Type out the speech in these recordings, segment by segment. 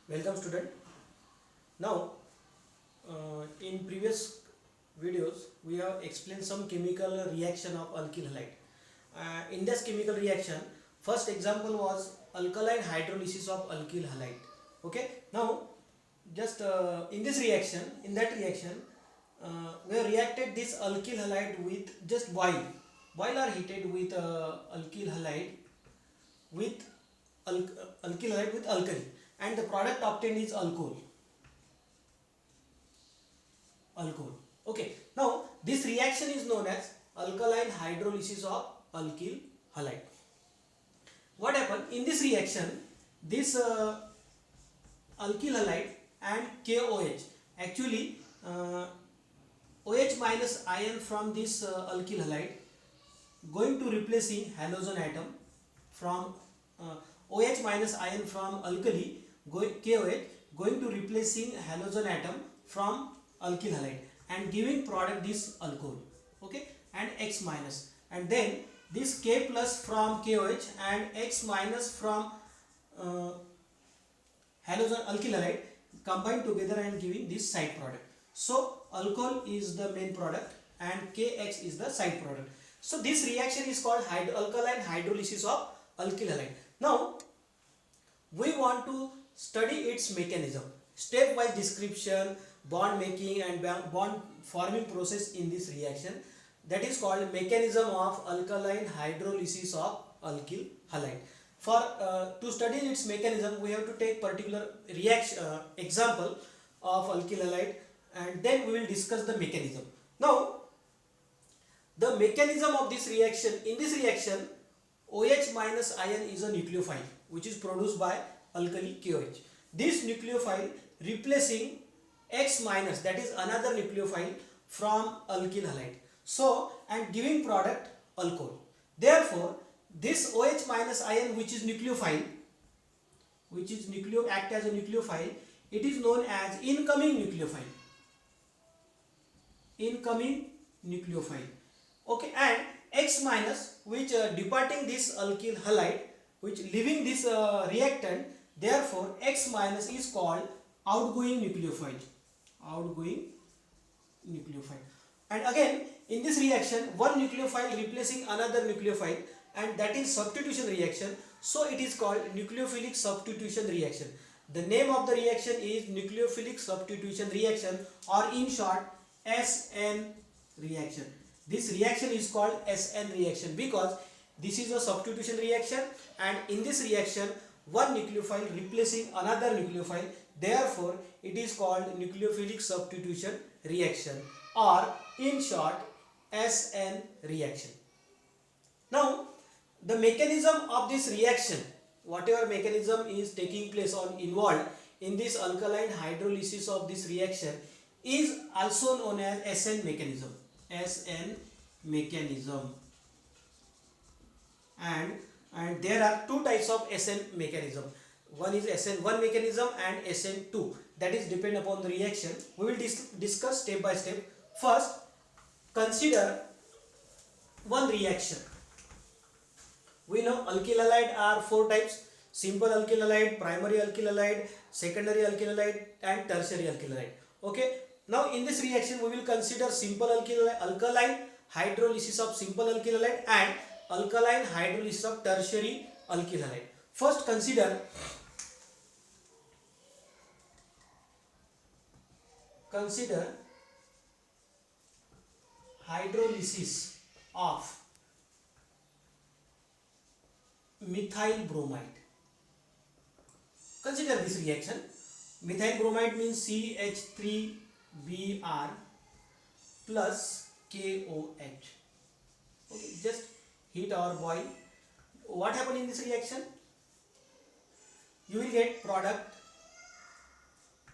Welcome student. Now in previous videos we have explained some chemical reaction of alkyl halide. In this chemical reaction, first example was alkaline hydrolysis of alkyl halide. Okay. Now just in this reaction, we have reacted this alkyl halide with just boil. Boil are heated with alkyl halide with alkyl halide with alkali, and the product obtained is alcohol. Okay. Now this reaction is known as alkaline hydrolysis of alkyl halide. What happened in this reaction? This alkyl halide and KOH, actually OH minus ion from this alkyl halide going to replacing halogen atom from OH minus ion from alkali, KOH going to replacing halogen atom from alkyl halide and giving product this alcohol. Okay, and X minus, and then this K plus from KOH and X minus from halogen alkyl halide combined together and giving this side product. So alcohol is the main product and KX is the side product. So this reaction is called alkaline hydrolysis of alkyl halide. Now we want to study its mechanism, step-wise description, bond making and bond forming process in this reaction. That is called mechanism of alkaline hydrolysis of alkyl halide. For to study its mechanism, we have to take particular reaction example of alkyl halide, and then we will discuss the mechanism. Now the mechanism of this reaction, in this reaction OH minus ion is a nucleophile which is produced by alkali KOH. This nucleophile replacing X minus, that is another nucleophile from alkyl halide. So and giving product alcohol. Therefore this OH minus ion which is nucleophile, act as a nucleophile, it is known as incoming nucleophile. Okay, and X minus which departing this alkyl halide, which leaving this reactant, therefore X minus is called outgoing nucleophile. And again in this reaction one nucleophile replacing another nucleophile, and that is substitution reaction, so it is called nucleophilic substitution reaction. The name of the reaction is nucleophilic substitution reaction, or in short SN reaction. This reaction is called SN reaction because this is a substitution reaction, and in this reaction one nucleophile replacing another nucleophile, therefore it is called nucleophilic substitution reaction, or in short SN reaction. Now the mechanism of this reaction, whatever mechanism is taking place or involved in this alkaline hydrolysis of this reaction, is also known as SN mechanism. And there are two types of SN mechanism. One is SN1 mechanism and SN2. That is depend upon the reaction. We will discuss step by step. First, consider one reaction. We know alkyl halide are four types: simple alkyl halide, primary alkyl halide, secondary alkyl halide, and tertiary alkyl halide. Okay. Now in this reaction we will consider simple alkaline hydrolysis of simple alkyl halide and alkaline hydrolysis of tertiary alkyl halide. First consider hydrolysis of methyl bromide. Consider this reaction. Methyl bromide means CH3Br plus KOH. Okay, just heat or boil. What happened in this reaction? You will get product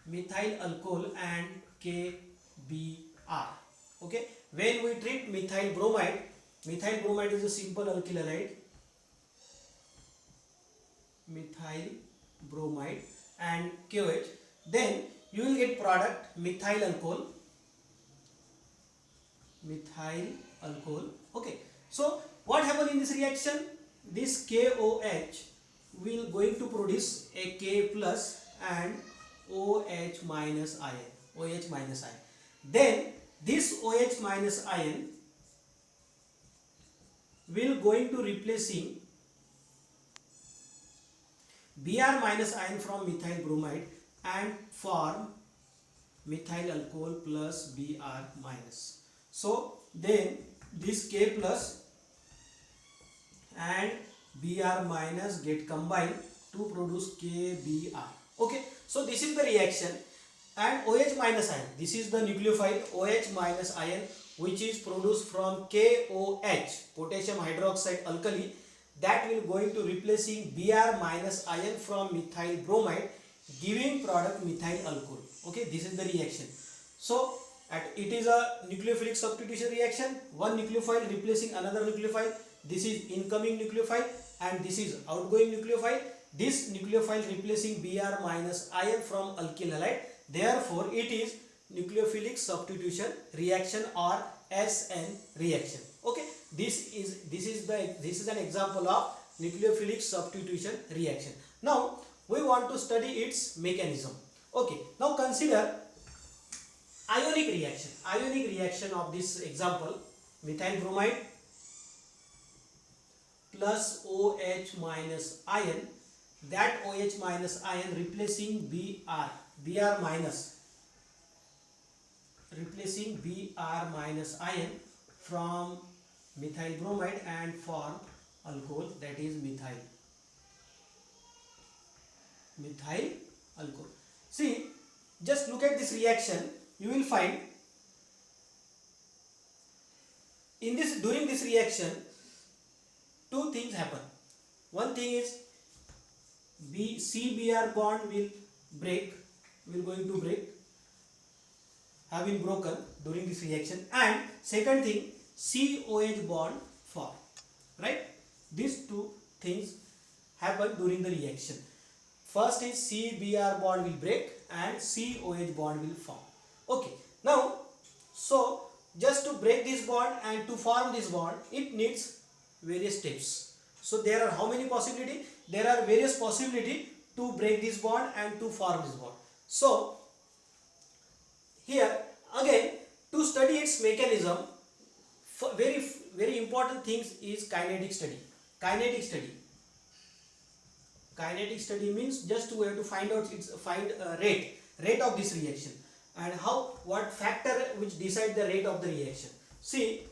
methyl alcohol and KBr. Okay, when we treat methyl bromide is a simple alkyl halide, methyl bromide and KOH, then you will get product methyl alcohol. Okay, so what happened in this reaction? This KOH will going to produce a K plus and OH minus ion. OH minus ion. Then this OH minus ion will going to replacing Br minus ion from methyl bromide and form methyl alcohol plus Br minus. So then this K plus and Br minus get combined to produce KBr. Okay, so this is the reaction, and OH minus ion, this is the nucleophile OH minus ion which is produced from KOH, potassium hydroxide alkali, that will going to replacing Br minus ion from methyl bromide, giving product methyl alcohol. Okay, this is the reaction. So it is a nucleophilic substitution reaction, one nucleophile replacing another nucleophile. This is incoming nucleophile and this is outgoing nucleophile. This nucleophile replacing Br minus ion from alkyl halide. Therefore, it is nucleophilic substitution reaction or SN reaction. Okay, this is an example of nucleophilic substitution reaction. Now we want to study its mechanism. Okay, now consider ionic reaction. Ionic reaction of this example, methyl bromide plus OH minus ion, that OH minus ion replacing Br minus, replacing Br minus ion from methyl bromide and form alcohol, that is methyl alcohol. See, just look at this reaction, you will find in this, during this reaction two things happen. One thing is CBr bond will going to break, have been broken during this reaction, and second thing COH bond form, right? These two things happen during the reaction. First is CBr bond will break and COH bond will form. Okay, now so just to break this bond and to form this bond, it needs various steps. So there are how many possibilities? There are various possibilities to break this bond and to form this bond. So here again, to study its mechanism, very important things is kinetic study. Kinetic study means just we have to find out rate of this reaction, and what factor which decide the rate of the reaction. See,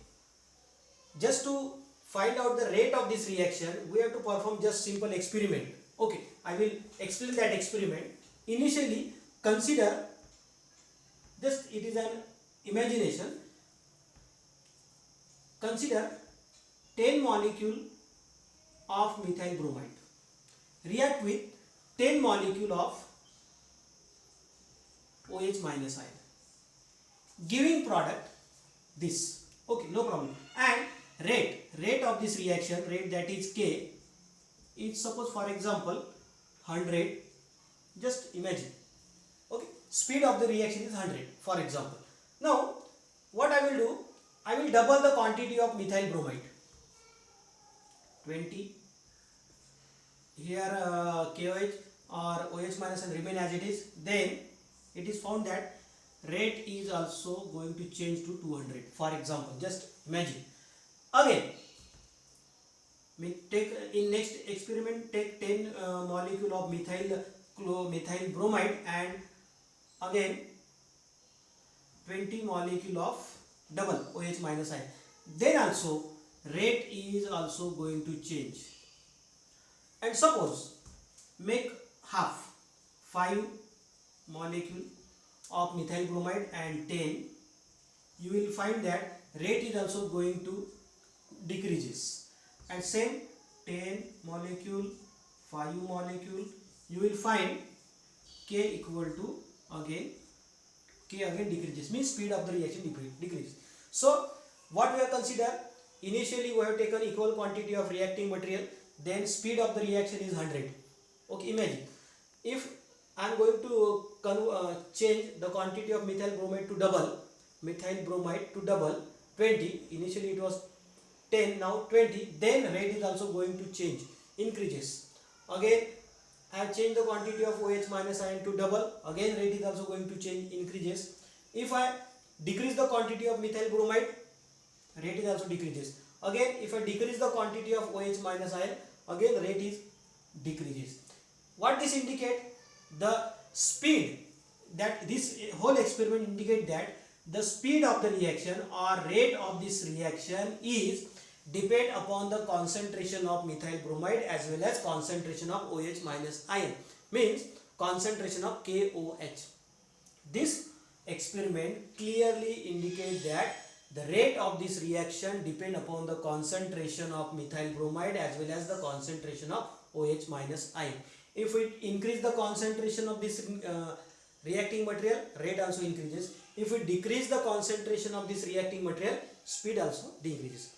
just to find out the rate of this reaction, we have to perform just simple experiment. Okay, I will explain that experiment. Initially, consider, just it is an imagination, consider 10 molecule of methyl bromide react with 10 molecule of OH minus ion, giving product this. Okay, no problem. And rate of this reaction, rate, that is K, is suppose for example 100. Just imagine. Okay, speed of the reaction is 100 for example. Now what I will do, I will double the quantity of methyl bromide, 20. Here KOH or OH minus and remain as it is. Then it is found that rate is also going to change to 200 for example. Just imagine. Again, we take in next experiment, take 10 molecule of methyl bromide and again 20 molecule of double OH minus ion. Then also rate is also going to change. And suppose make half, 5 molecule of methyl bromide and 10, you will find that rate is also going to decreases. And same 10 molecule, 5 molecule, you will find K equal to again decreases, means speed of the reaction decreases. So what we have considered, initially we have taken equal quantity of reacting material, then speed of the reaction is 100. Okay, imagine if I am going to change the quantity of methyl bromide to double, 20, initially it was 10, now 20, then rate is also going to change, increases. Again I have changed the quantity of OH minus ion to double. Again rate is also going to change, increases. If I decrease the quantity of methyl bromide, rate is also decreases. Again if I decrease the quantity of OH minus ion, again rate is decreases. What this indicate? The speed, that this whole experiment indicate that the speed of the reaction or rate of this reaction is depend upon the concentration of methyl bromide as well as concentration of OH minus ion, means concentration of KOH. This experiment clearly indicate that the rate of this reaction depend upon the concentration of methyl bromide as well as the concentration of OH minus ion. If we increase the concentration of this reacting material, rate also increases. If we decrease the concentration of this reacting material, speed also decreases.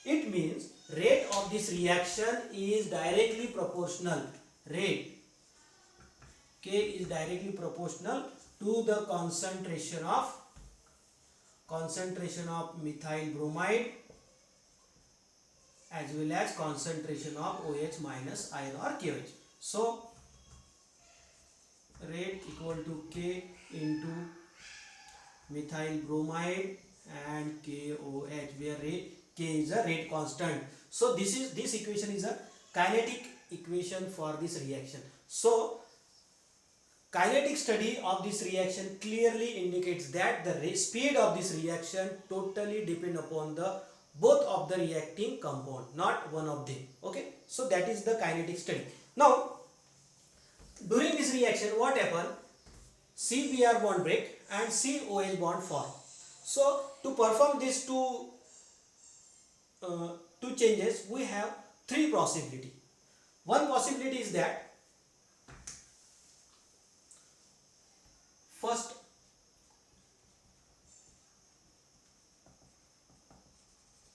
It means rate of this reaction is directly proportional. Rate K is directly proportional to the concentration of methyl bromide as well as concentration of OH minus ion or KOH. So rate equal to K into methyl bromide and KOH, where K is a rate constant. So this equation is a kinetic equation for this reaction. So kinetic study of this reaction clearly indicates that the speed of this reaction totally depend upon the both of the reacting compound, not one of them. Okay, so that is the kinetic study. Now during this reaction what happen? CBr bond break and COH bond form. So to perform these two changes, we have three possibility. One possibility is that first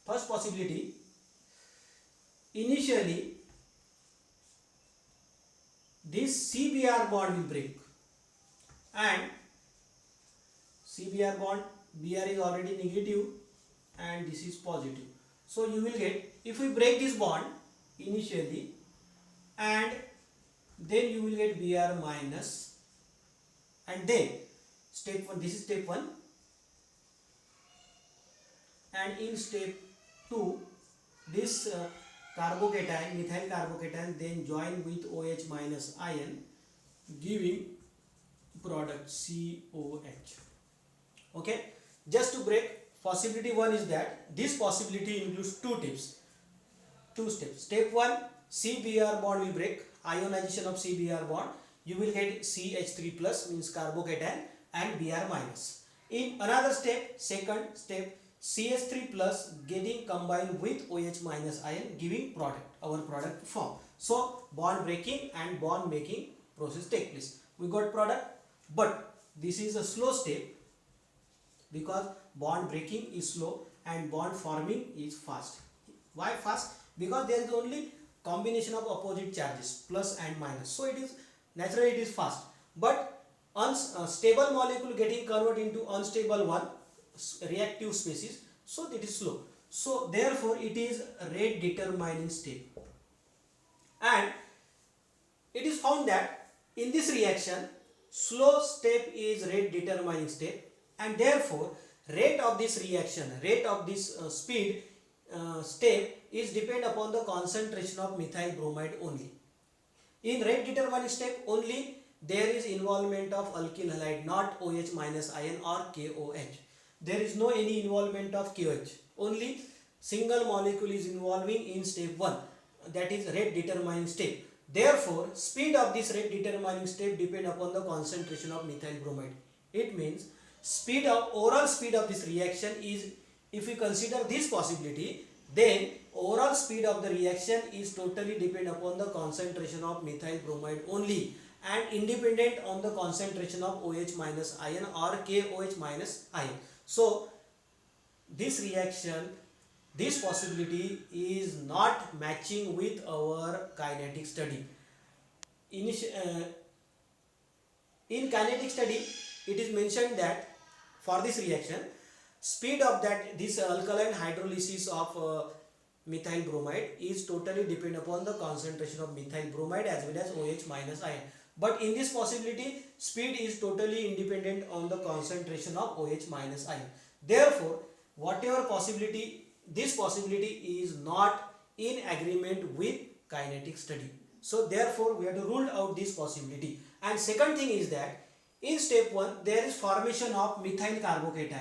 possibility, initially this CBr bond will break and CBr bond, Br is already negative and this is positive. So you will get, if we break this bond initially and then you will get Br minus, and then step 1, this is step 1, and in step 2 this carbocation, methyl carbocation then join with OH minus ion giving product COH. Okay, just to break, possibility 1 is that this possibility includes two steps. Step 1, CBr bond will break, ionization of CBr bond, you will get CH3 plus means carbocation and Br minus. In another step, second step, CH3 plus getting combined with OH minus ion giving product, our product form. So bond breaking and bond making process take place. We got product, but this is a slow step because bond breaking is slow and bond forming is fast. Why fast? Because there is only combination of opposite charges plus and minus, so it is naturally it is fast. But stable molecule getting converted into unstable one, reactive species, so it is slow. So therefore it is rate determining step, and it is found that in this reaction slow step is rate determining step, and therefore rate of this reaction, rate of this speed step is depend upon the concentration of methyl bromide only. In rate determining step only there is involvement of alkyl halide, not OH minus ion or KOH. There is no any involvement of KOH, only single molecule is involving in step 1, that is rate determining step. Therefore speed of this rate determining step depend upon the concentration of methyl bromide. It means speed of overall speed of this reaction is, if we consider this possibility, then overall speed of the reaction is totally depend upon the concentration of methyl bromide only and independent on the concentration of OH minus ion or KOH minus ion. So this reaction, this possibility is not matching with our kinetic study. In kinetic study it is mentioned that for this reaction speed of that this alkaline hydrolysis of methyl bromide is totally depend upon the concentration of methyl bromide as well as OH minus ion. But in this possibility, speed is totally independent on the concentration of OH minus ion. Therefore, whatever possibility, this possibility is not in agreement with kinetic study. So therefore, we have to rule out this possibility. And second thing is that in step 1, there is formation of methyl carbocation.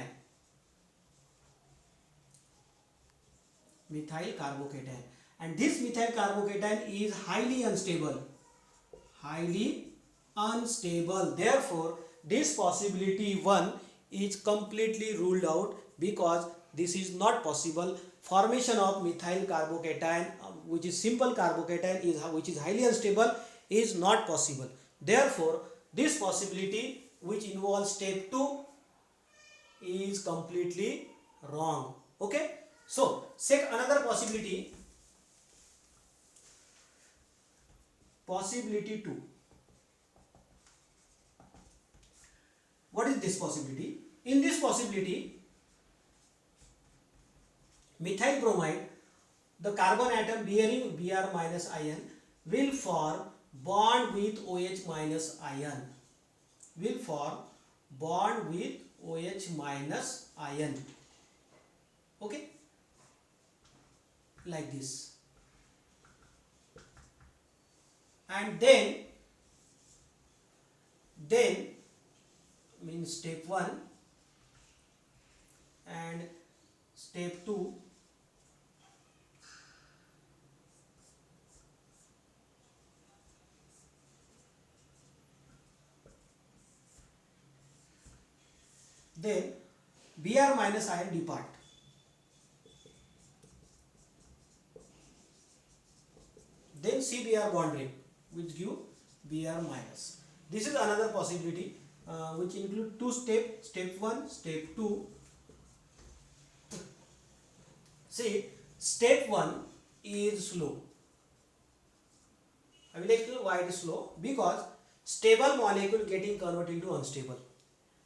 Methyl carbocation. And this methyl carbocation is highly unstable. Highly unstable. Therefore, this possibility 1 is completely ruled out because this is not possible. Formation of methyl carbocation, which is simple carbocation, which is highly unstable, is not possible. Therefore, this possibility which involves step 2 is completely wrong. Okay. So, another possibility. Possibility 2. What is this possibility? In this possibility, methyl bromide, the carbon atom bearing Br minus ion will form bond with OH minus ion. Will form bond with OH minus ion. Okay? Like this. And then means step 1 and step 2 then Br minus ion depart. Then CBr bond ring which give Br minus. This is another possibility which include 2 steps, step 1, step 2. See, step 1 is slow. I will explain why it is slow. Because stable molecule getting converted into unstable.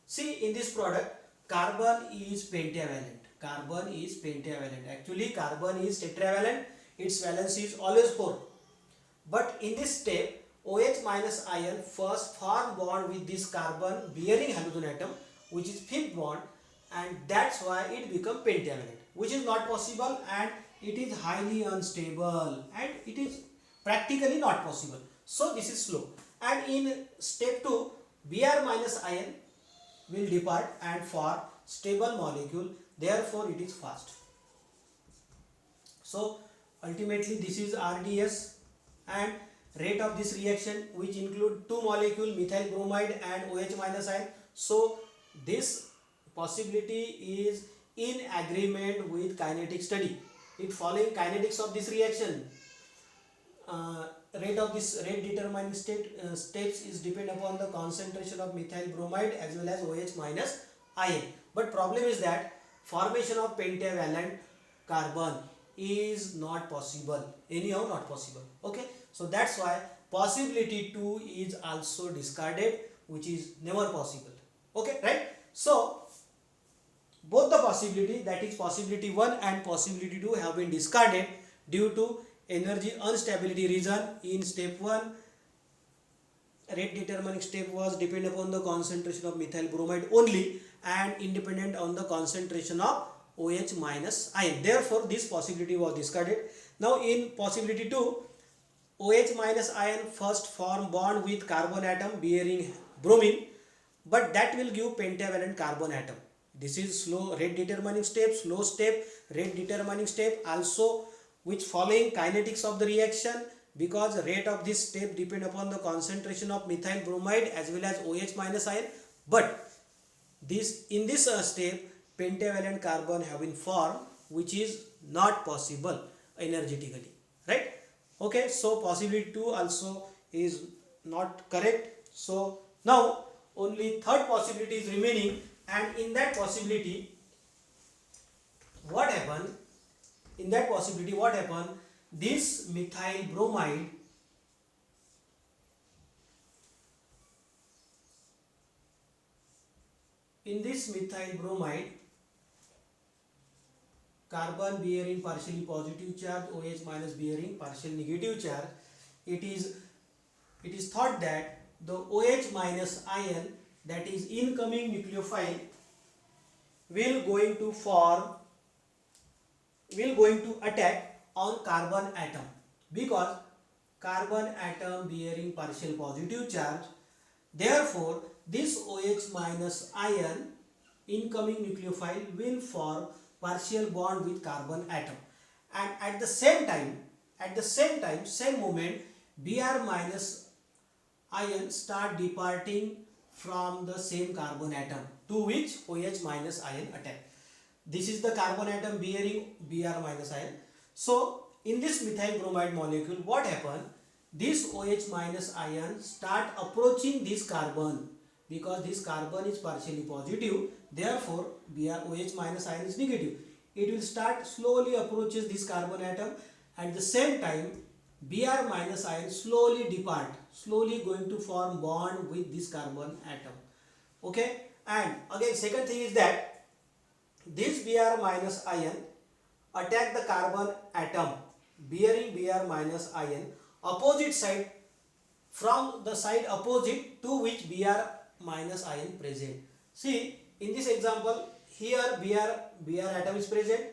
See, in this product, carbon is pentavalent. Carbon is pentavalent. Actually, carbon is tetravalent. Its valence is always 4. But in this step, OH minus ion first form bond with this carbon bearing halogen atom, which is 5th bond, and that's why it become pentavalent, which is not possible, and it is highly unstable, and it is practically not possible. So this is slow. And in step 2, Br minus ion will depart and form stable molecule, therefore it is fast. So ultimately this is RDS, and rate of this reaction which include 2 molecule methyl bromide and OH minus ion. So this possibility is in agreement with kinetic study. It following kinetics of this reaction. Rate of this rate determining steps is depend upon the concentration of methyl bromide as well as OH minus ion. But problem is that formation of pentavalent carbon is not possible. Anyhow not possible. Okay. So that's why possibility 2 is also discarded, which is never possible. Okay, right? So both the possibility, that is possibility 1 and possibility 2, have been discarded due to energy instability reason. In step 1, rate determining step was depend upon the concentration of methyl bromide only and independent on the concentration of OH minus ion. Therefore, this possibility was discarded. Now in possibility 2, OH minus ion first form bond with carbon atom bearing bromine, but that will give pentavalent carbon atom. This is slow rate determining step, slow step, rate determining step, also which following kinetics of the reaction, because rate of this step depend upon the concentration of methyl bromide as well as OH minus ion. But this in this step pentavalent carbon have been formed, which is not possible energetically, right? Okay, so possibility 2 also is not correct. So now only third possibility is remaining, and in that possibility what happened? In that possibility what happened? This methyl bromide carbon bearing partially positive charge, OH minus bearing partial negative charge, it is thought that the OH minus ion, that is incoming nucleophile, will going to attack on carbon atom, because carbon atom bearing partial positive charge. Therefore, this OH minus ion incoming nucleophile will form partial bond with carbon atom, and at the same time, same moment, Br minus ion start departing from the same carbon atom to which OH minus ion attack. This is the carbon atom bearing Br minus ion. So in this methyl bromide molecule, what happened? This OH minus ion start approaching this carbon, because this carbon is partially positive, therefore OH minus ion is negative. It will start slowly approaches this carbon atom. At the same time, Br minus ion slowly depart, slowly going to form bond with this carbon atom. Okay, and again second thing is that this Br minus ion attack the carbon atom bearing Br minus ion opposite side, from the side opposite to which Br minus ion present. See, in this example, here Br atom is present,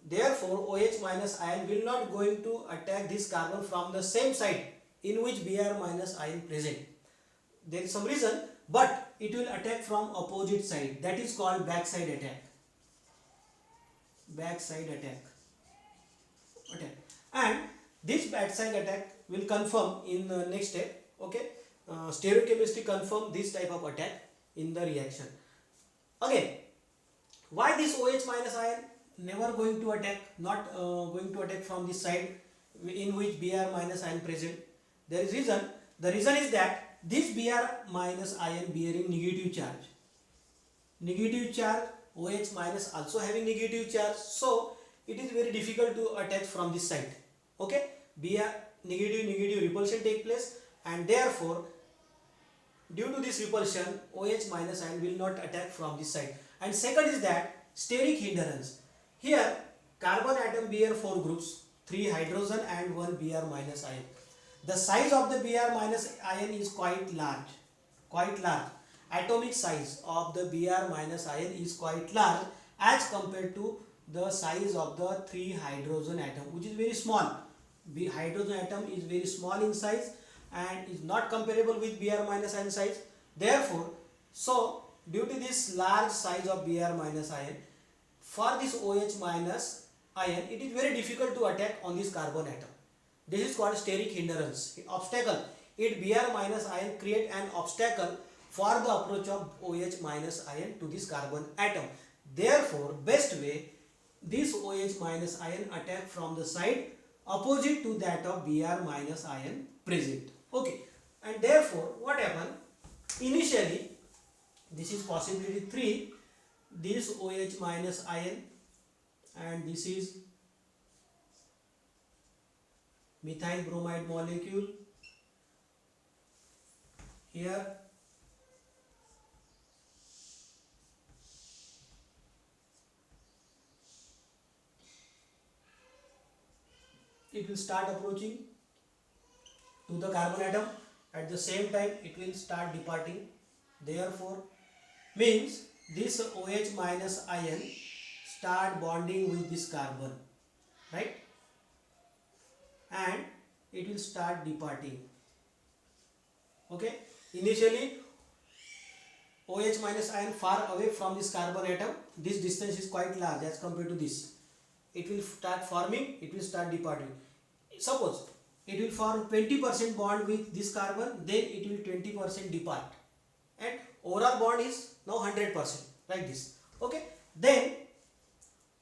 therefore OH minus ion will not going to attack this carbon from the same side in which Br minus ion present. There is some reason, but it will attack from opposite side, that is called backside attack. Backside attack. And this backside attack will confirm in the next step. Okay, stereochemistry confirm this type of attack in the reaction. Again, why this OH minus ion never going to attack, not going to attack from this side in which Br minus ion present? There is reason. The reason is that this Br minus ion bearing negative charge, OH minus also having negative charge, so it is very difficult to attach from this side. Okay, Br negative repulsion take place, and therefore due to this repulsion OH minus ion will not attack from this side. And second is that steric hindrance. Here carbon atom bear 4 groups, 3 hydrogen and 1 Br minus ion. The size of the Br minus ion is quite large. Atomic size of the Br minus ion is quite large as compared to the size of the 3 hydrogen atom, which is very small. The hydrogen atom is very small in size and is not comparable with Br minus ion size. Therefore, so due to this large size of Br minus ion, for this OH minus ion, it is very difficult to attack on this carbon atom. This is called steric hindrance, obstacle. Br minus ion create an obstacle for the approach of OH minus ion to this carbon atom. Therefore, best way, this OH minus ion attack from the side opposite to that of Br minus ion present. Okay, and therefore what happened? Initially, this is possibility 3, this OH minus ion, and this is methyl bromide molecule. Here it will start approaching to the carbon atom, at the same time it will start departing. Therefore means this OH minus ion start bonding with this carbon, right, and it will start departing. Okay, initially OH minus ion far away from this carbon atom, this distance is quite large as compared to this. It will start forming, it will start departing. Suppose it will form 20% bond with this carbon, then it will 20% depart, and overall bond is now 100%, like this. Okay, then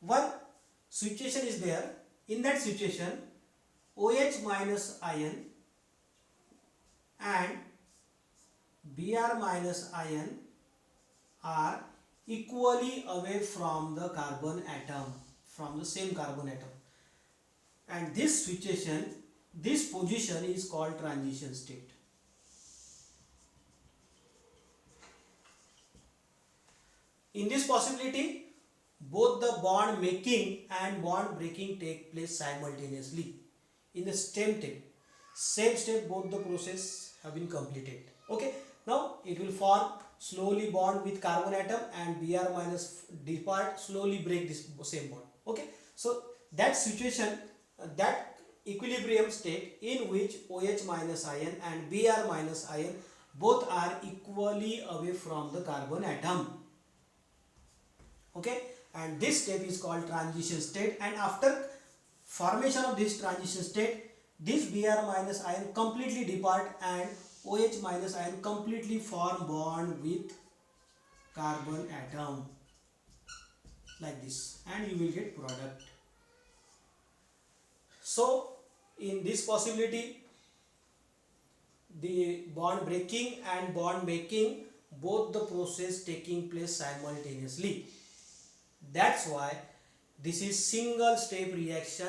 one situation is there. In that situation, OH minus ion and Br minus ion are equally away from the carbon atom, from the same carbon atom, and this situation, this position is called transition state. In this possibility, both the bond making and bond breaking take place simultaneously in the same step both the process have been completed. Okay, now it will form slowly bond with carbon atom and Br minus depart, slowly break this same bond. Okay, so that situation, that equilibrium state in which OH minus ion and Br minus ion both are equally away from the carbon atom. Okay, and this step is called transition state, and after formation of this transition state, this Br minus ion completely depart and OH minus ion completely form bond with carbon atom like this, and you will get product. So in this possibility, the bond breaking and bond making, both the process taking place simultaneously. That's why this is single step reaction.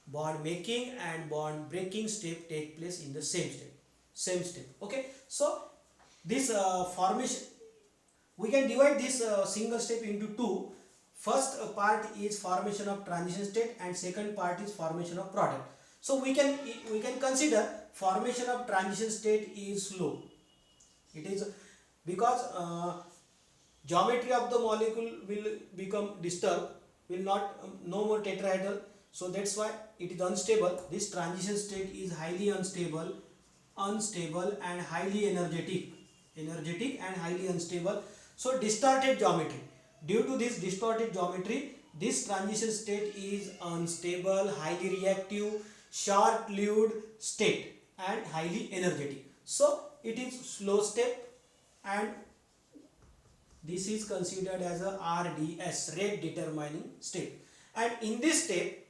Bond making and bond breaking step take place in the same step. Okay, so this formation, we can divide this single step into two. First part is formation of transition state and second part is formation of product. So we can consider formation of transition state is slow. It is because geometry of the molecule will become disturbed, will not no more tetrahedral, so that's why it is unstable. This transition state is highly unstable and highly energetic and highly unstable. So distorted geometry, due to this distorted geometry, this transition state is unstable, highly reactive, short-lived state and highly energetic. So it is slow step, and this is considered as a RDS, rate determining step. And in this step,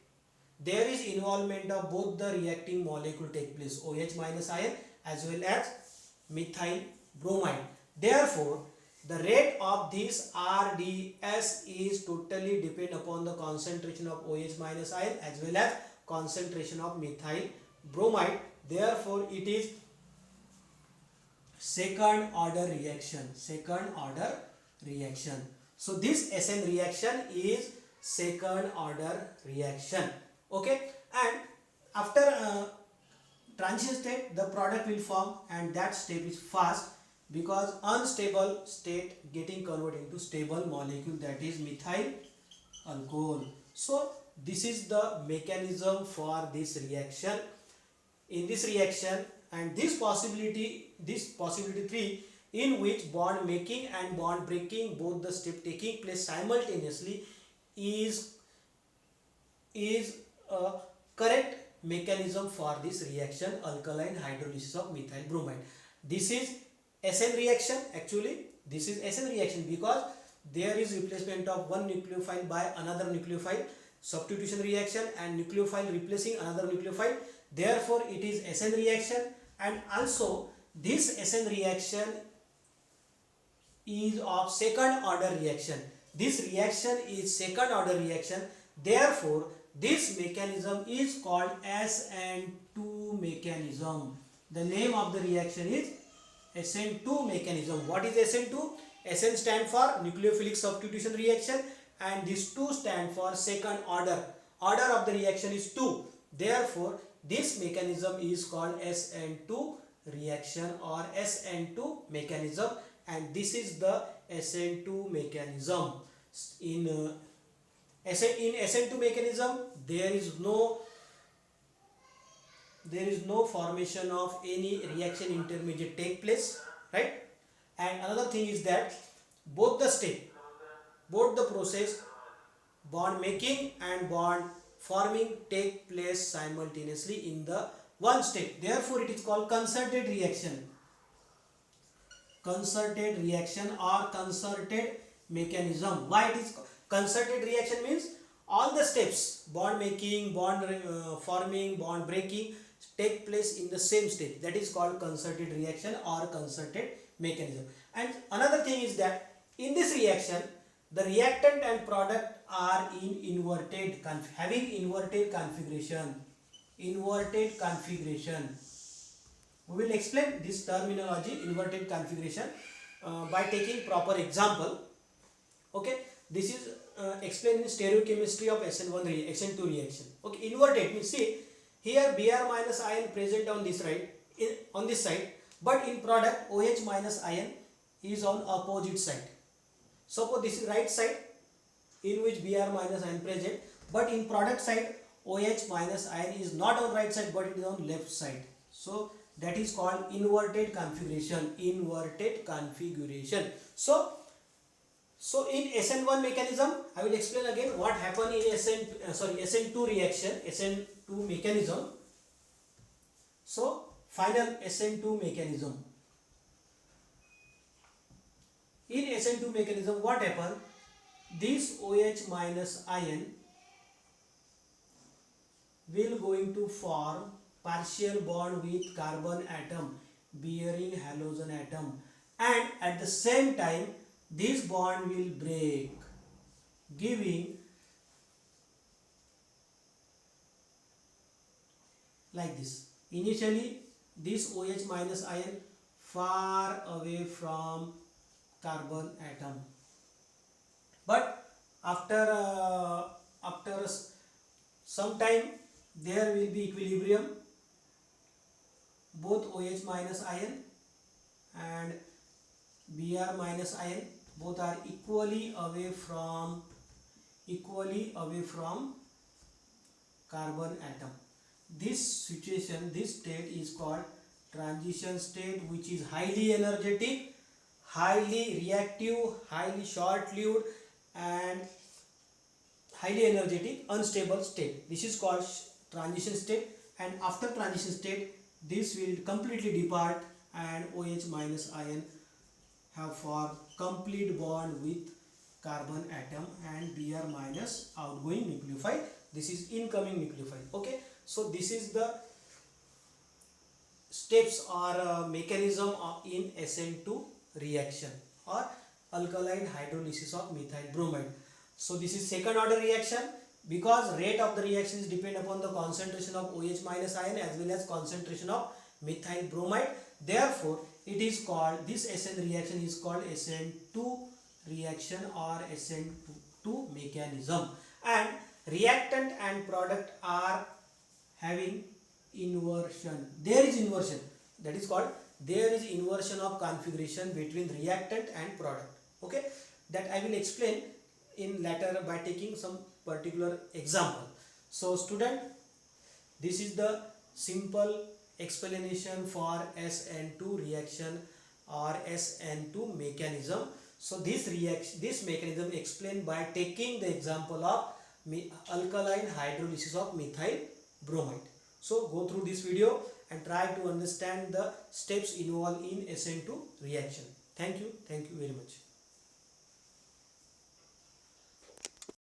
there is involvement of both the reacting molecule take place, OH minus ion as well as methyl bromide. Therefore, the rate of this RDS is totally depend upon the concentration of OH minus ion as well as concentration of methyl bromide. Therefore, it is second order reaction. So this SN reaction is second order reaction. Okay, and after transition state, the product will form, and that step is fast because unstable state getting converted into stable molecule, that is methyl alcohol. So this is the mechanism for this reaction. In this reaction, and this possibility 3, in which bond making and bond breaking, both the step taking place simultaneously, is a correct mechanism for this reaction, alkaline hydrolysis of methyl bromide. This is SN reaction. Actually this is SN reaction because there is replacement of one nucleophile by another nucleophile, substitution reaction, and nucleophile replacing another nucleophile. Therefore it is SN reaction. And also this SN reaction is of second order reaction. This reaction is second order reaction. Therefore this mechanism is called SN2 mechanism. The name of the reaction is SN2 mechanism. What is SN2? SN stand for nucleophilic substitution reaction, and this 2 stand for second order. Order of the reaction is 2. Therefore this mechanism is called SN2 reaction or SN2 mechanism, and this is the SN2 mechanism. In SN2 mechanism, there is no formation of any reaction intermediate take place, right? And another thing is that both the process, bond making and bond forming, take place simultaneously in the one step. Therefore it is called concerted reaction or concerted mechanism. Why it is concerted reaction? Means all the steps, bond making, bond forming, bond breaking, take place in the same step. That is called concerted reaction or concerted mechanism. And another thing is that in this reaction, the reactant and product are in having inverted configuration. We will explain this terminology, inverted configuration, by taking proper example. Okay, this is explained in stereochemistry of SN2 reaction. Okay, inverted means, see here Br minus ion present on this right, on this side, but in product OH minus ion is on opposite side. Suppose this is right side in which Br minus ion present, but in product side OH minus ion is not on right side but it is on left side. So that is called inverted configuration. Inverted configuration. So in SN1 mechanism, I will explain again what happened in SN2 reaction, SN2 mechanism. So final SN2 mechanism. In SN2 mechanism, what happened? This OH minus ion will going to form partial bond with carbon atom bearing halogen atom, and at the same time this bond will break, giving like this. Initially this OH minus ion far away from carbon atom, but after some time there will be equilibrium. Both OH minus ion and Br minus ion both are equally away from carbon atom. This situation, this state is called transition state, which is highly energetic, highly reactive, highly short-lived and highly energetic unstable state. This is called transition state, and after transition state this will completely depart and OH minus ion have formed complete bond with carbon atom and Br minus outgoing nucleophile. This is incoming nucleophile. Okay, so this is the steps or mechanism in SN2 reaction or alkaline hydrolysis of methyl bromide. So this is second order reaction, because rate of the reaction is depend upon the concentration of OH minus ion as well as concentration of methyl bromide. Therefore it is called, this SN reaction is called SN2 reaction or SN2 mechanism, and reactant and product are having inversion. There is inversion, that is called, there is inversion of configuration between reactant and product. Okay, that I will explain in later by taking some particular example. So student, this is the simple explanation for SN2 reaction or SN2 mechanism. So this mechanism explained by taking the example of alkaline hydrolysis of methyl bromide. So go through this video and try to understand the steps involved in SN2 reaction. Thank you very much.